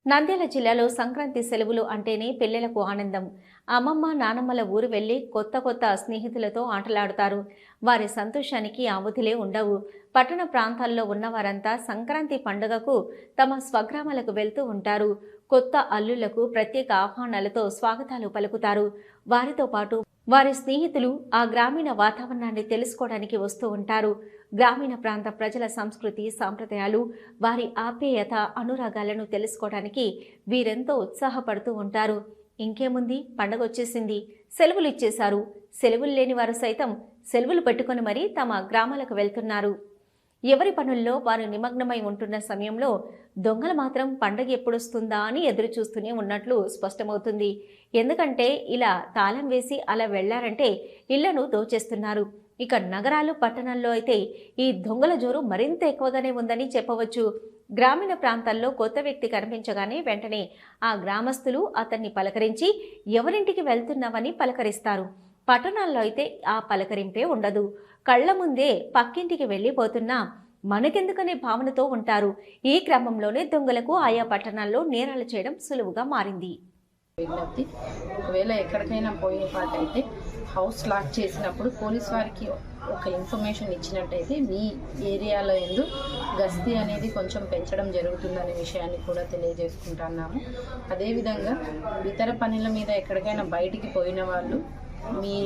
నంద్యాల జిల్లాలో సంక్రాంతి సెలవులు అంటేనే పిల్లలకు ఆనందం. అమ్మమ్మ, నానమ్మల ఊరు వెళ్లి కొత్త స్నేహితులతో ఆటలాడుతారు. వారి సంతోషానికి అవధులే ఉండవు. పట్టణ ప్రాంతాల్లో ఉన్నవారంతా సంక్రాంతి పండుగకు తమ స్వగ్రామాలకు వెళ్తూ ఉంటారు. కొత్త అల్లులకు ప్రత్యేక ఆహ్వానాలతో స్వాగతాలు పలుకుతారు. వారితో పాటు వారి స్నేహితులు ఆ గ్రామీణ వాతావరణాన్ని తెలుసుకోవడానికి వస్తూ ఉంటారు. గ్రామీణ ప్రాంత ప్రజల సంస్కృతి, సాంప్రదాయాలు, వారి ఆప్యాయత, అనురాగాలను తెలుసుకోవడానికి వీరెంతో ఉత్సాహపడుతూ ఉంటారు. ఇంకేముంది, పండగ వచ్చేసింది, సెలవులు ఇచ్చేశారు. సెలవులు లేని వారు సైతం సెలవులు పెట్టుకుని మరీ తమ గ్రామాలకు వెళ్తున్నారు. ఎవరి పనుల్లో వారు నిమగ్నమై ఉంటున్న సమయంలో దొంగలు మాత్రం పండగ ఎప్పుడొస్తుందా అని ఎదురు చూస్తూనే ఉన్నట్లు స్పష్టమవుతుంది. ఎందుకంటే ఇలా తాళం వేసి అలా వెళ్లారంటే ఇళ్లను దోచేస్తున్నారు. ఇక నగరాలు, పట్టణాల్లో అయితే ఈ దొంగల జోరు మరింత ఎక్కువగానే ఉందని చెప్పవచ్చు. గ్రామీణ ప్రాంతాల్లో కొత్త వ్యక్తి కనిపించగానే వెంటనే ఆ గ్రామస్తులు అతన్ని పలకరించి ఎవరింటికి వెళ్తున్నావని పలకరిస్తారు. పట్టణాల్లో అయితే ఆ పలకరింపే ఉండదు. కళ్ల ముందే పక్కింటికి వెళ్ళిపోతున్నా మనకెందుకనే భావనతో ఉంటారు. ఈ క్రమంలోనే దొంగలకు ఆయా పట్టణాల్లో నేరాలు చేయడం సులువుగా మారింది. విజ్ఞప్తి, ఒకవేళ ఎక్కడికైనా పోయే పాట అయితే హౌస్ లాక్ చేసినప్పుడు పోలీస్ వారికి ఒక ఇన్ఫర్మేషన్ ఇచ్చినట్టయితే మీ ఏరియాలో గస్తీ అనేది కొంచెం పెంచడం జరుగుతుందనే విషయాన్ని కూడా తెలియజేసుకుంటున్నాము. అదేవిధంగా ఇతర పనుల మీద ఎక్కడికైనా బయటికి పోయిన వాళ్ళు మీ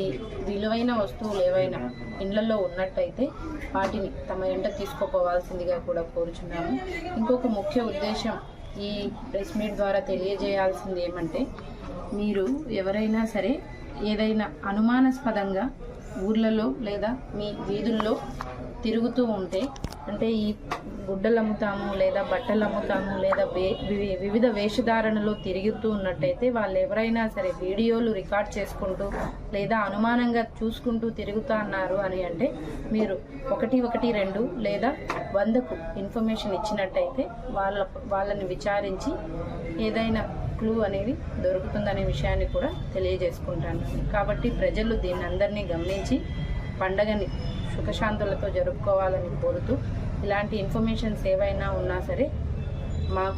విలువైన వస్తువులు ఏవైనా ఇండ్లలో ఉన్నట్టయితే వాటిని తమ వెంట తీసుకుపోవాల్సిందిగా కూడా కోరుచున్నాము. ఇంకొక ముఖ్య ఉద్దేశం ఈ ప్రెస్ మీట్ ద్వారా తెలియజేయాల్సింది ఏమంటే, మీరు ఎవరైనా సరే ఏదైనా అనుమానాస్పదంగా ఊర్లలో లేదా మీ వీధుల్లో తిరుగుతూ ఉంటే, అంటే ఈ గుడ్డలు అమ్ముతాము లేదా బట్టలు అమ్ముతాము లేదా వివిధ వేషధారణలో తిరుగుతూ ఉన్నట్టయితే వాళ్ళు ఎవరైనా సరే వీడియోలు రికార్డ్ చేసుకుంటూ లేదా అనుమానంగా చూసుకుంటూ తిరుగుతూ అన్నారు అని అంటే మీరు 112 లేదా 100కు ఇన్ఫర్మేషన్ ఇచ్చినట్టయితే వాళ్ళని విచారించి ఏదైనా క్లూ అనేది దొరుకుతుందనే విషయాన్ని కూడా తెలియజేసుకుంటాను. కాబట్టి ప్రజలు దీన్ని అందరినీ గమనించి పండగని సుఖశాంతులతో జరుపుకోవాలని కోరుతూ, ఇలాంటి ఇన్ఫర్మేషన్స్ ఏవైనా ఉన్నా సరే మాకు